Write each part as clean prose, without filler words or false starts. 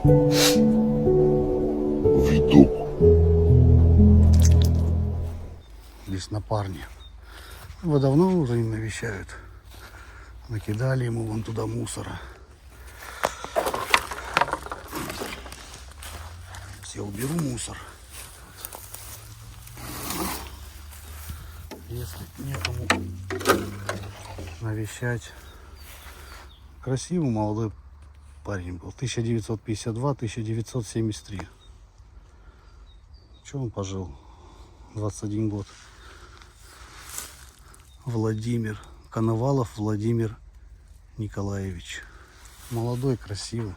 Видок. Здесь на парне. Его давно уже не навещают. Накидали ему вон туда мусора. Я уберу мусор. Если некому навещать. Красивый молодой парень был. 1952-1973. Че он пожил? 21 год. Владимир. Коновалов Владимир Николаевич. Молодой, красивый.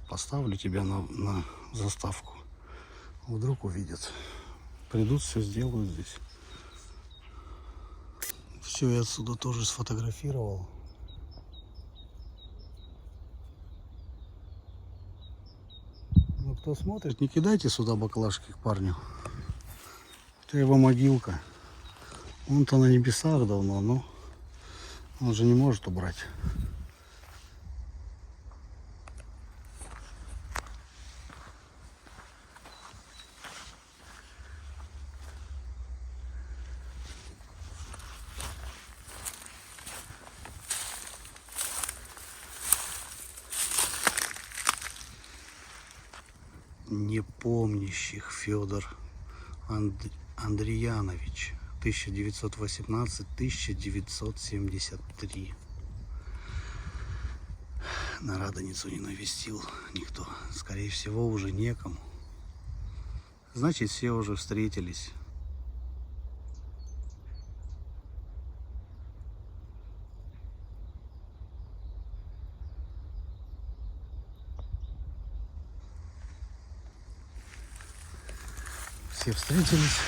Поставлю тебя на заставку. Вдруг увидят. Придут, все сделают здесь. Все я отсюда тоже сфотографировал. Ну, кто смотрит, не кидайте сюда баклажки к парню. Это его могилка. Он-то на небесах давно, но он же не может убрать. Непомнящих Федор Андреянович, 1918-1973. На Радоницу не навестил никто. Скорее всего, уже некому. Значит, все уже встретились. Все встретились.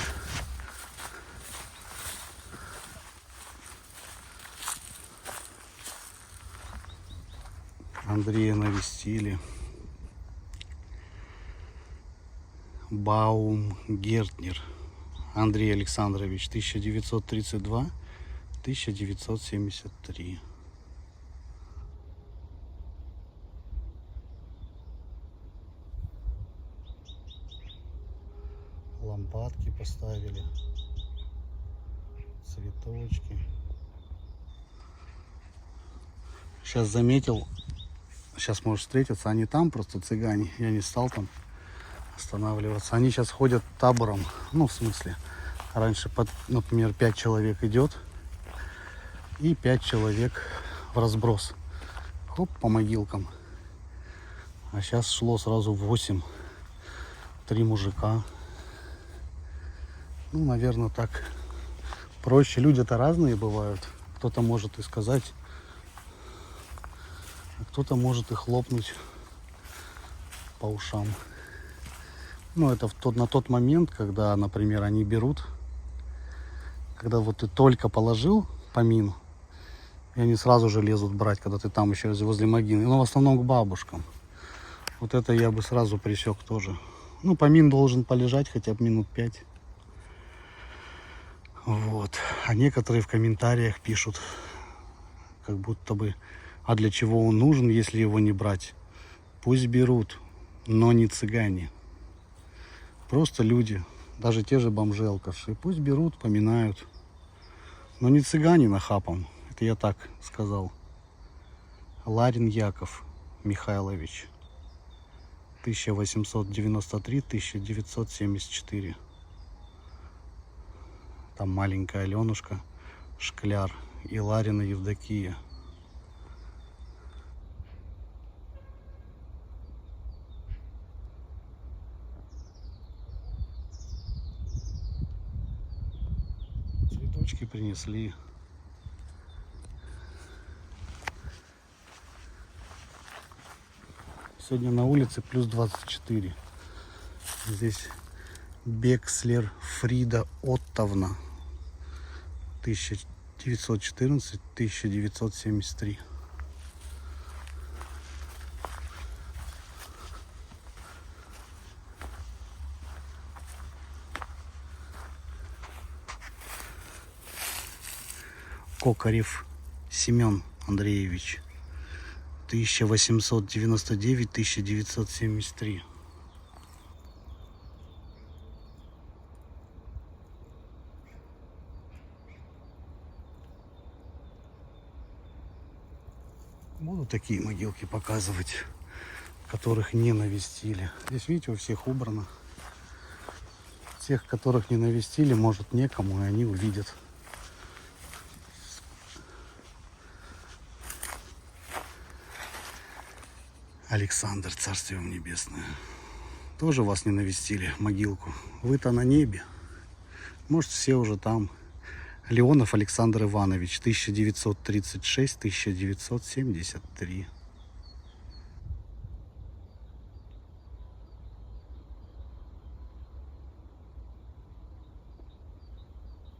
Андрея навестили. Баумгертнер Андрей Александрович, 1932-1973. Лампадки поставили, цветочки. Сейчас заметил, сейчас может встретиться, они там просто цыгане, я не стал там останавливаться. Они сейчас ходят табором, ну в смысле, раньше, например, 5 человек идет и 5 человек в разброс. Хоп, по могилкам. А сейчас шло сразу 8, 3 мужика. Ну, наверное, так проще. Люди-то разные бывают. Кто-то может и сказать, а кто-то может и хлопнуть по ушам. Ну, это на тот момент, когда, например, они берут, когда вот ты только положил помин, и они сразу же лезут брать, когда ты там еще возле могилы. Но в основном к бабушкам. Вот это я бы сразу пресек тоже. Ну, помин должен полежать хотя бы минут 5. Вот. А некоторые в комментариях пишут, как будто бы, а для чего он нужен, если его не брать? Пусть берут, но не цыгане. Просто люди, даже те же бомжи, алкаши, пусть берут, поминают. Но не цыгане нахапом. Это я так сказал. Ларин Яков Михайлович, 1893-1974. Там маленькая Аленушка Шкляр и Ларина Евдокия. Цветочки принесли. Сегодня на улице плюс 24. Здесь Бекслер Фрида Оттовна, 1914-1973. Кокарев Семен Андреевич, 1899-1973. Буду такие могилки показывать, которых не навестили. Здесь, видите, у всех убрано. Тех, которых не навестили, может, некому, и они увидят. Александр, царствие вам небесное. Тоже вас не навестили, могилку. Вы-то на небе. Может, все уже там. Леонов Александр Иванович, 1936-1973.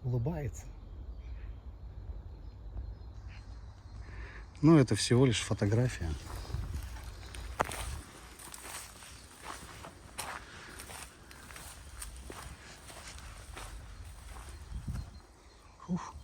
Улыбается. Но это всего лишь фотография. Ух.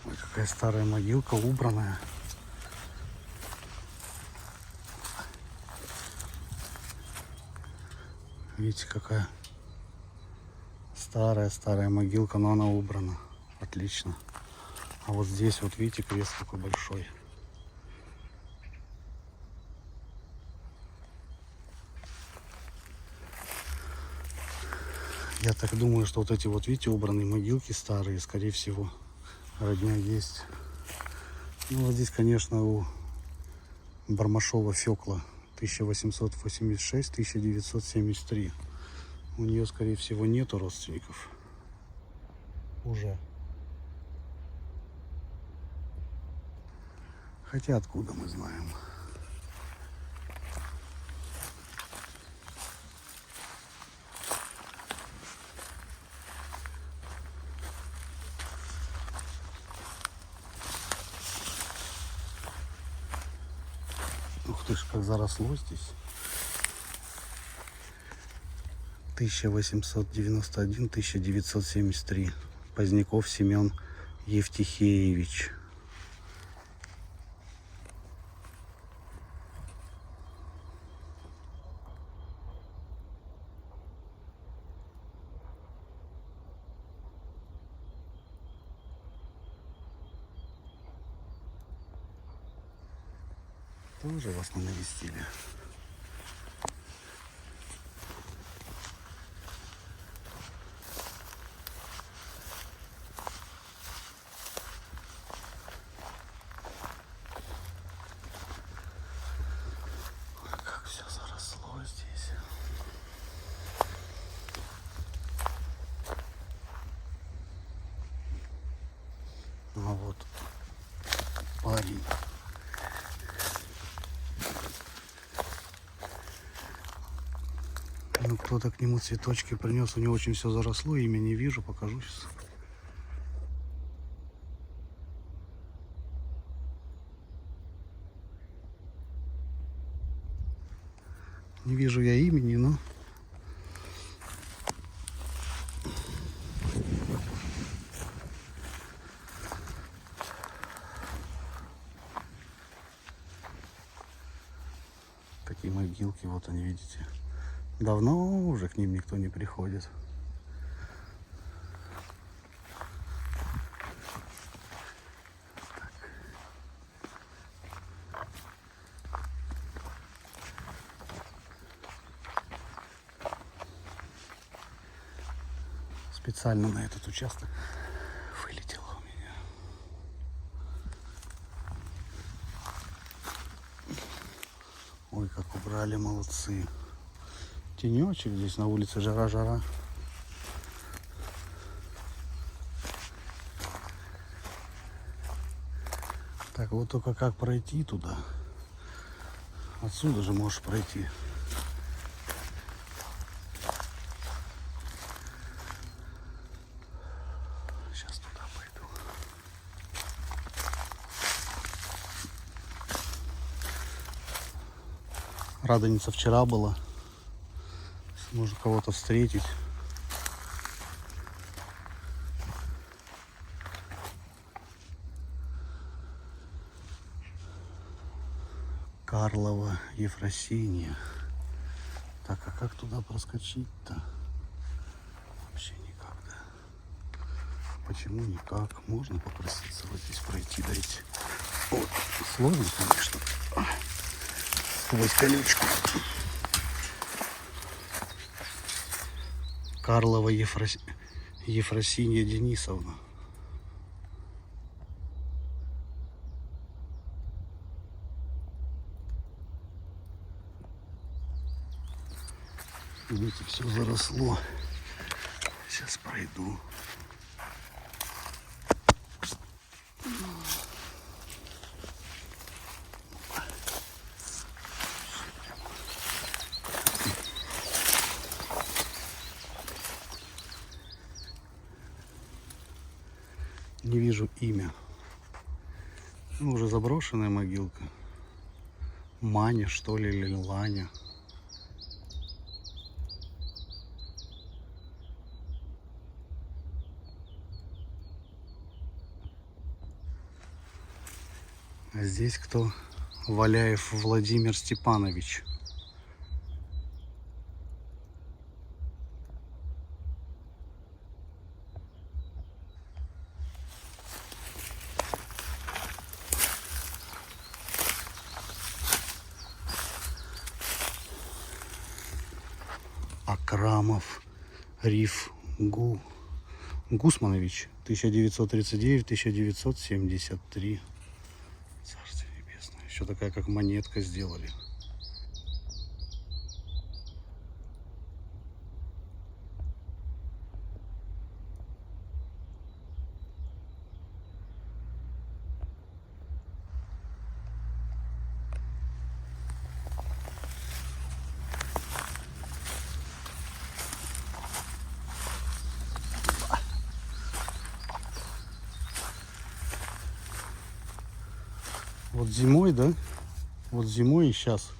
Ой, какая старая могилка, убранная. Видите, какая старая могилка, но она убрана. Отлично. А вот здесь вот видите, крест такой большой. Я так думаю, что вот эти вот, видите, убранные могилки старые, скорее всего, родня есть. Ну, вот здесь, конечно, у Бармашова Фёкла 1886-1973. У нее, скорее всего, нету родственников. Уже. Хотя откуда мы знаем? Ух ты ж, как заросло здесь. 1891-1973. Поздняков Семен Евтихеевич. Тоже вас не навестили. Как все заросло здесь. А вот парень. Ну, кто-то к нему цветочки принес, у него очень все заросло, имя не вижу, покажу сейчас. Не вижу я имени, но... Такие могилки, вот они, видите. Давно уже к ним никто не приходит. Специально на этот участок вылетело у меня. Ой, как убрали, молодцы. Тенечек здесь на улице, жара-жара. Так, вот только как пройти туда. Отсюда же можешь пройти. Сейчас туда пойду. Радоница вчера была. Можно кого-то встретить. Карлова Ефросинья. Так, а как туда проскочить-то? Вообще никак, да? Почему никак? Можно попроситься вот здесь пройти, дайте. Вот, сложно, конечно. Сквозь колючку. Карлова Ефросинья Денисовна. Видите, все заросло. Сейчас пройду. Не вижу имя. Ну, уже заброшенная могилка. Маня, что ли, или Ланя. А здесь кто? Валяев Владимир Степанович. Акрамов Риф Гусманович, 1939-1973. Царствие небесное. Еще такая, как монетка сделали. Вот зимой, да? Вот зимой и сейчас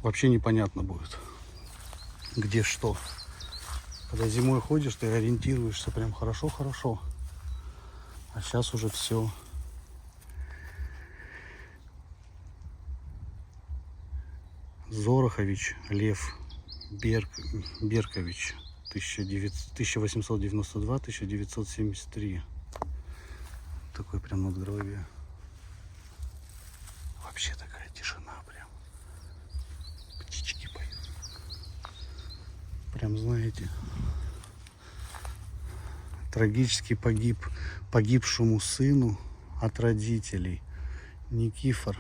вообще непонятно будет, где что. Когда зимой ходишь, ты ориентируешься прям хорошо-хорошо. А сейчас уже все. Зорохович Лев Беркович, 1892-1973. Такой прям надгробие. Вообще такая тишина прям. Птички поют. Прям, знаете, трагически погибшему сыну от родителей. Никифор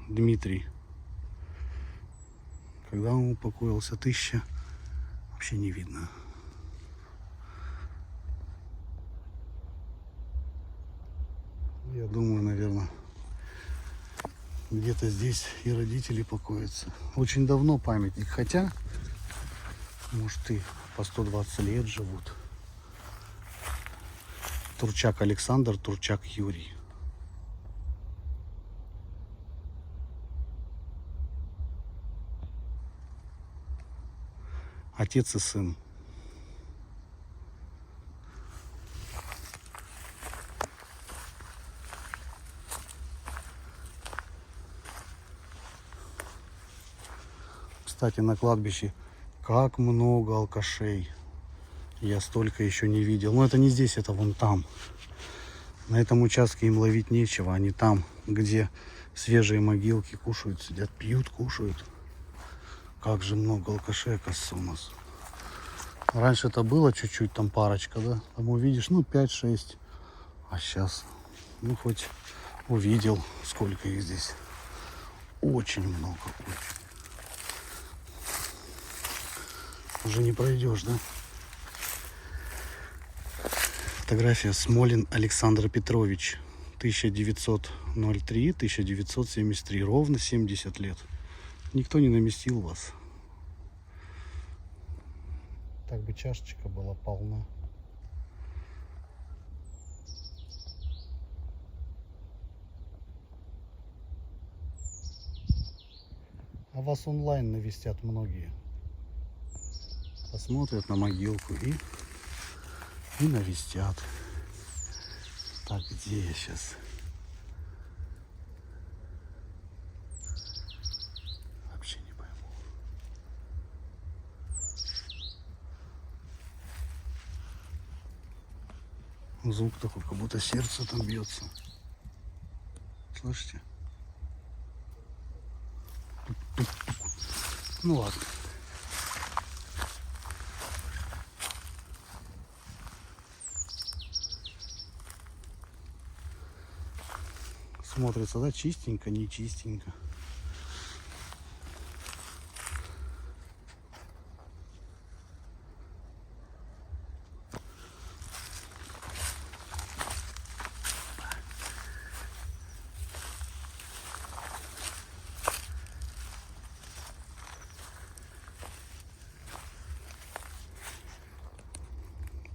Дмитрий. Когда он упокоился, вообще не видно. Я думаю, наверное, где-то здесь и родители покоятся. Очень давно памятник, хотя, может, и по 120 лет живут. Турчак Александр, Турчак Юрий. Отец и сын. Кстати, на кладбище как много алкашей. Я столько еще не видел. Но это не здесь, это вон там. На этом участке им ловить нечего. Они там, где свежие могилки, кушают, сидят, пьют, кушают. Как же много алкашей, оказывается, у нас. Раньше это было чуть-чуть, там парочка, да? Там увидишь, ну, 5-6. А сейчас, ну, хоть увидел, сколько их здесь. Очень много. Уже не пройдешь, да? Фотография Смолин Александр Петрович. 1903-1973. Ровно 70 лет. Никто не наместил вас. Так бы чашечка была полна. А вас онлайн навестят многие. Посмотрят на могилку и навестят. Так, где я сейчас? Вообще не пойму. Звук такой, как будто сердце там бьется. Слышите? Ну ладно. Смотрится, да, чистенько, не чистенько.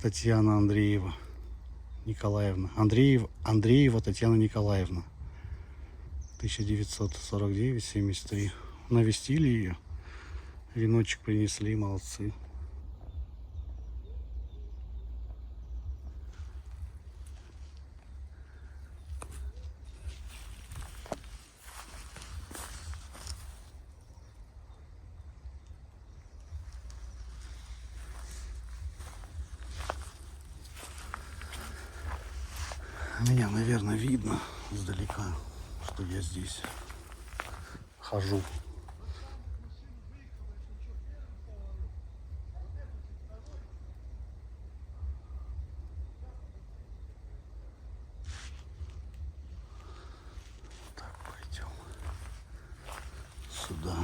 Татьяна Андреева Николаевна. Андреева Татьяна Николаевна. 1949-73. Навестили ее. Веночек принесли, молодцы. Меня, наверное, видно издалека, что я здесь хожу. Так, пойдем сюда.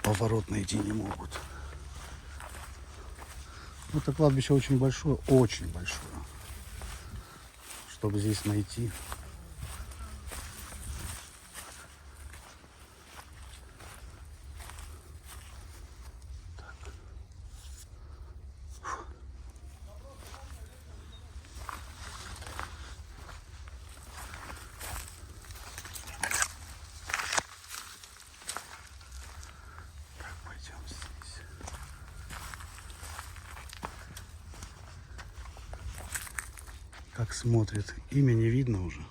Поворот найти не могут. Это кладбище очень большое, чтобы здесь найти. Так, пойдем здесь. Как смотрит. Имя не видно уже.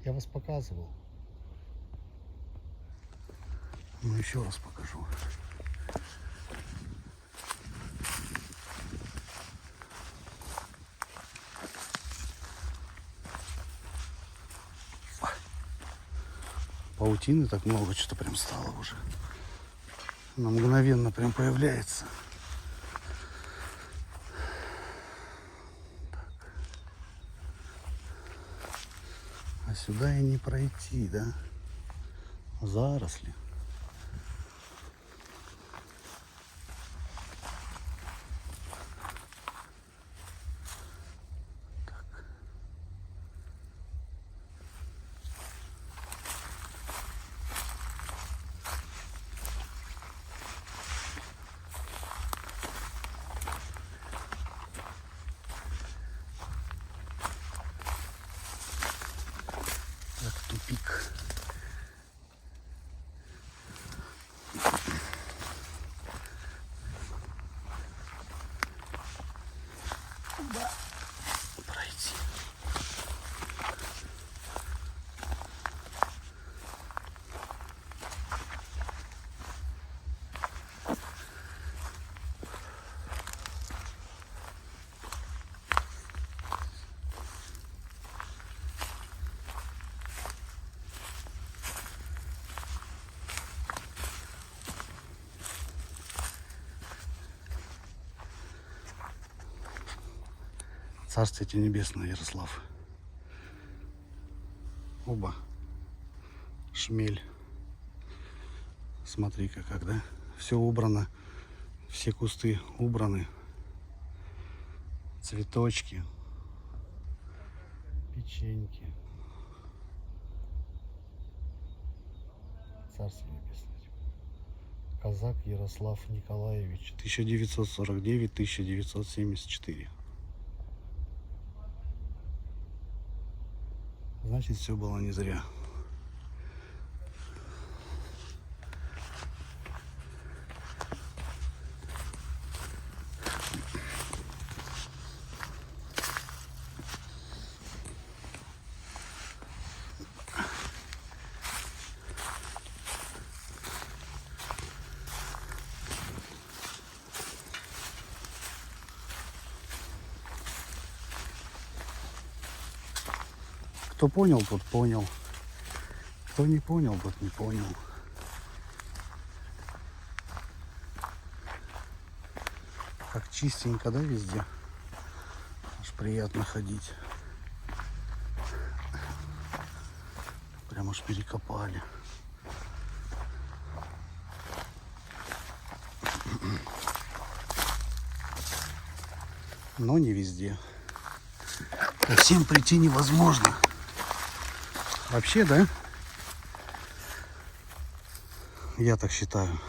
Я вас показывал. Ну, еще раз покажу. Паутины так много, что-то прям стало уже. Она мгновенно прям появляется. Так. А сюда и не пройти, да? Заросли. Так, тупик. Куда пройти? Царствие тебе небесное, Ярослав. Оба. Шмель. Смотри-ка, когда все убрано, все кусты убраны, цветочки, печеньки. Царство Небесное. Казак Ярослав Николаевич, 1949-1974. Значит, все было не зря. Кто понял, тот понял. Кто не понял, тот не понял. Как чистенько, да, везде? Аж приятно ходить. Прям аж перекопали. Но не везде. Ко всем прийти невозможно. Вообще, да? Я так считаю.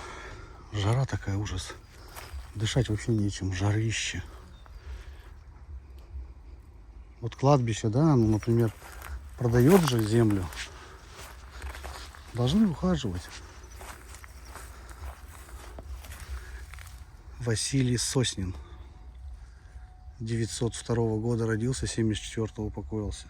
Жара такая, ужас. Дышать вообще нечем. Жарище. Вот кладбище, да, ну, например, продает же землю. Должны ухаживать. Василий Соснин. 902 года родился, 74-го упокоился.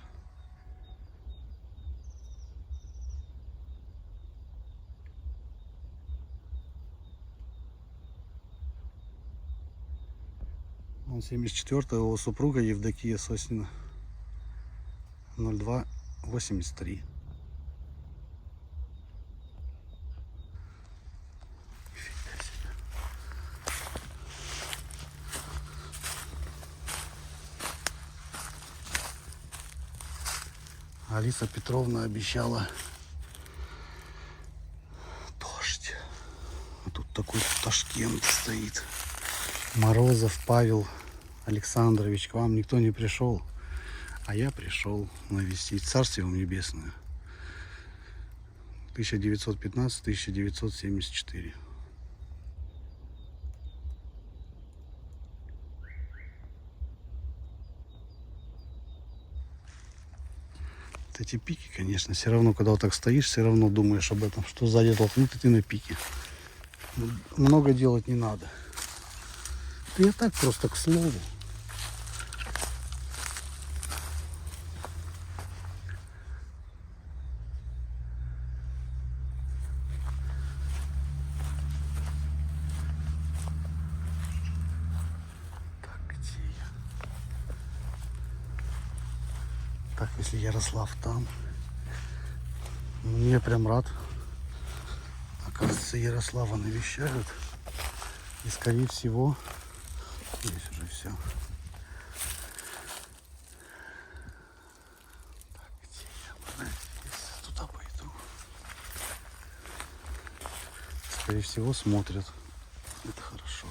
Он 74-го, его супруга Евдокия Соснина. 0283. Алиса Петровна обещала дождь. А тут такой Ташкент стоит. Морозов Павел Александрович, к вам никто не пришел, а я пришел навестить. Царствие вам небесное. 1915-1974. Эти пики, конечно, все равно, когда вот так стоишь, все равно думаешь об этом, что сзади толкнут, и ты на пике. Много делать не надо. Я так просто к слову. Так, где я? Так, если Ярослав там. Я прям рад. Оказывается, Ярослава навещают. И скорее всего, здесь уже все. Так, где я? Здесь туда пойду. Скорее всего, смотрят. Это хорошо.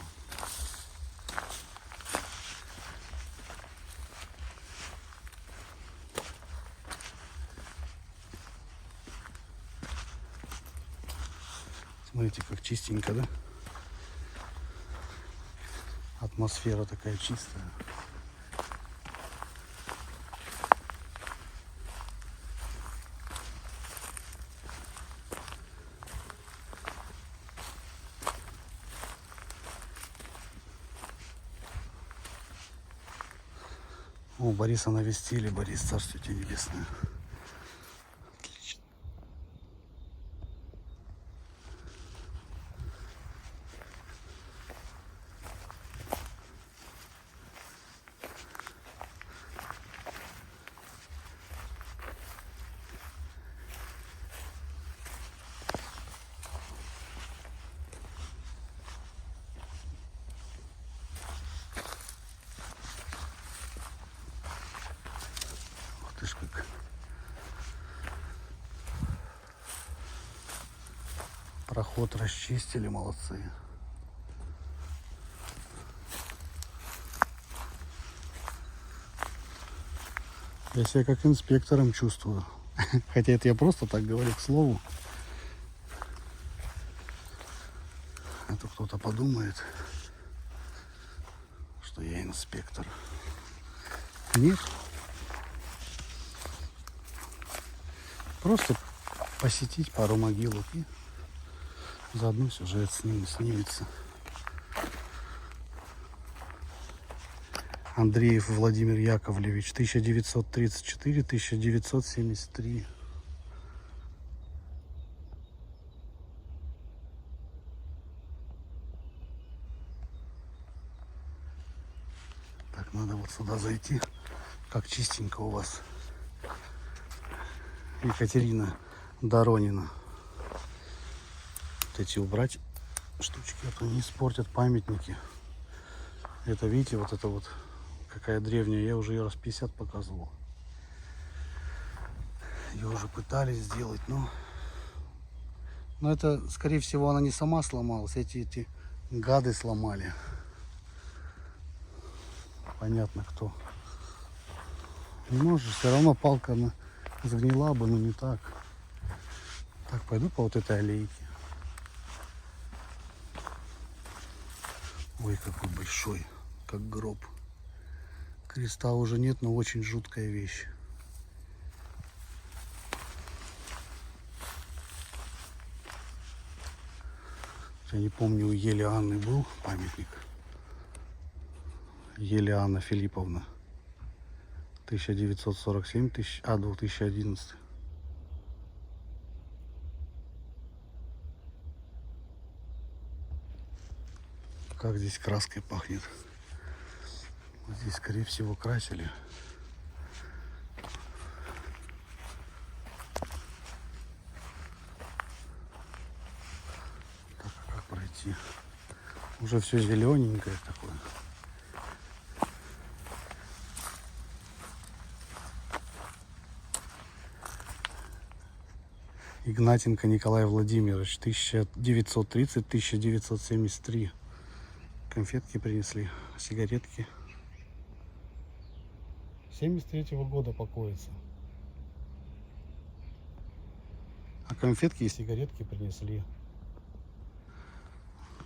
Смотрите, как чистенько, да? Атмосфера такая чистая. О, Бориса навестили. Борис, царствие тебе небесное. Отлично. Вот ишь как. Проход расчистили, молодцы. Я себя как инспектором чувствую. Хотя это я просто так говорю к слову. то кто-то подумает, что я инспектор. Нет. Просто посетить пару могилок и заодно сюжет снимется. Андреев Владимир Яковлевич, 1934-1973. Так, надо вот сюда зайти. Как чистенько у вас. Екатерина Доронина. Вот эти убрать штучки, а то не испортят памятники. Это, видите, вот это вот какая древняя. Я уже ее раз 50 показывал. Ее уже пытались сделать, но это, скорее всего, она не сама сломалась. Эти гады сломали. Понятно, кто. Может, все равно палка она загнила бы, но не так. Так, пойду по вот этой аллейке. Ой, какой большой, как гроб. Креста уже нет, но очень жуткая вещь. Я не помню, у Ели Анны был памятник. Ели Анна Филипповна. 1947, 2011. Как здесь краской пахнет. Здесь, скорее всего, красили. Так, а как пройти? Уже все зелененькое такое. Игнатенко Николай Владимирович, 1930-1973. Конфетки принесли, сигаретки. 73-го года покоится. А конфетки и сигаретки принесли.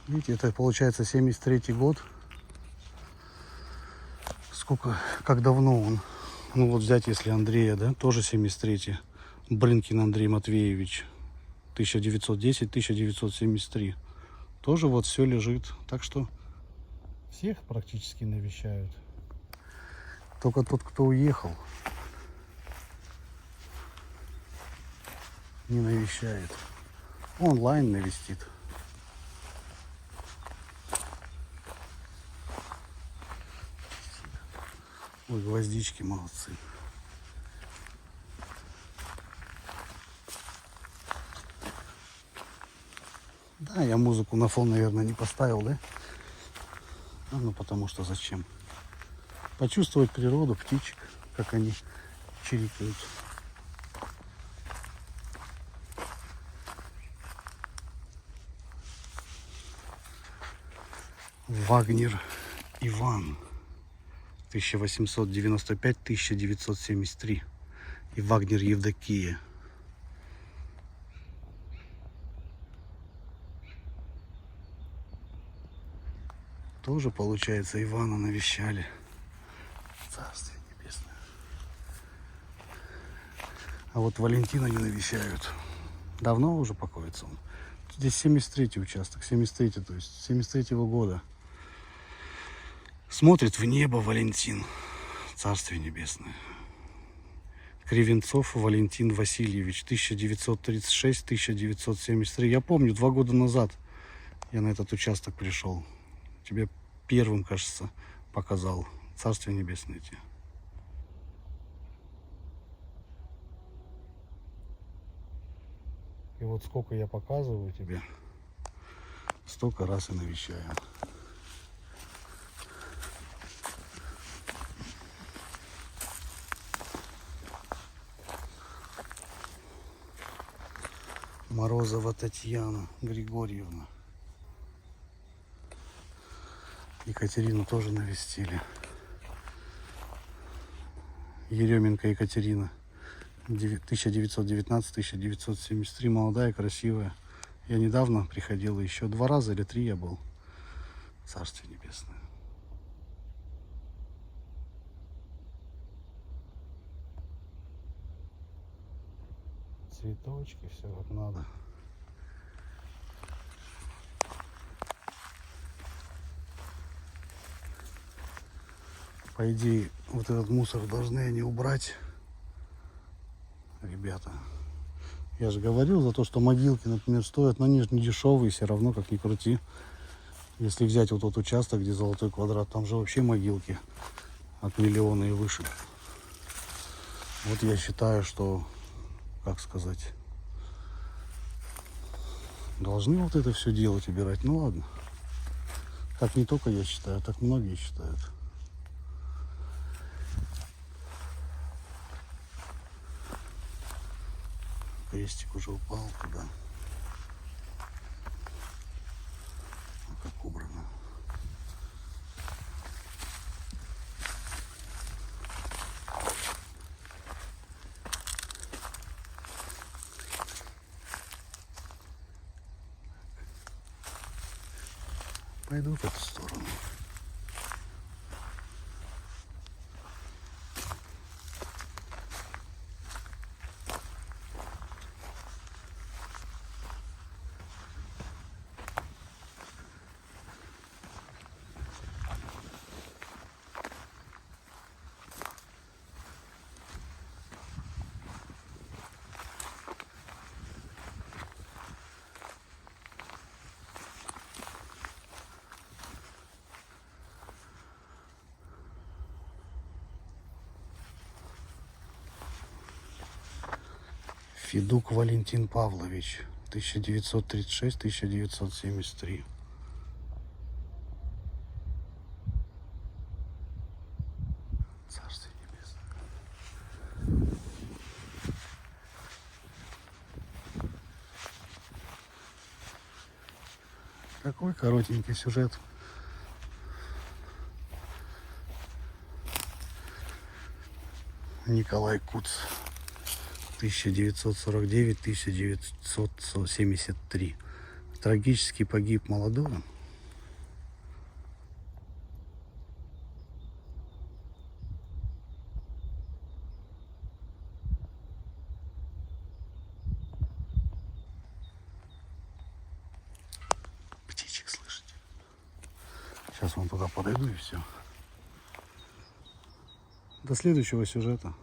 Видите, это получается 73-й год. Сколько, как давно он? Ну вот взять, если Андрея, да, тоже 73-й. Брынкин Андрей Матвеевич, 1910-1973. Тоже вот все лежит. Так что всех практически навещают. Только тот, кто уехал, не навещает. Онлайн навестит. Ой, гвоздички молодцы. Да, я музыку на фон, наверное, не поставил, да? Ну, потому что зачем? Почувствовать природу, птичек, как они чирикают. Вагнер Иван, 1895-1973. И Вагнер Евдокия. Тоже, получается, Ивана навещали. Царствие небесное. А вот Валентина не навещают. Давно уже покоится он. Здесь 73-й участок, 73-й, то есть 73-го года. Смотрит в небо Валентин. Царствие небесное. Кривенцов Валентин Васильевич, 1936-1973. Я помню, 2 года назад я на этот участок пришел. Тебе первым, кажется, показал. Царствие небесное тебе. И вот сколько я показываю тебе, столько раз и навещаю. Морозова Татьяна Григорьевна. Екатерину тоже навестили. Еременко Екатерина, 1919-1973, молодая, красивая. Я недавно приходил, еще 2 раза или 3 я был. Царствие небесное. Цветочки, все как надо. По идее, вот этот мусор должны они убрать. Ребята, я же говорил за то, что могилки, например, стоят, но они же не дешевые, все равно, как ни крути. Если взять вот тот участок, где золотой квадрат, там же вообще могилки от миллиона и выше. Вот я считаю, что, как сказать, должны вот это все делать, убирать. Ну ладно. Как не только я считаю, так многие считают. Крестик уже упал туда. Ну, как убрано. Пойду в эту сторону. Федук Валентин Павлович, 1936-1973. Царствие небесное. Такой коротенький сюжет. Николай Куц, 1949-1973. Трагически погиб молодой. Птичек слышите? Сейчас вон туда подойду и все. До следующего сюжета.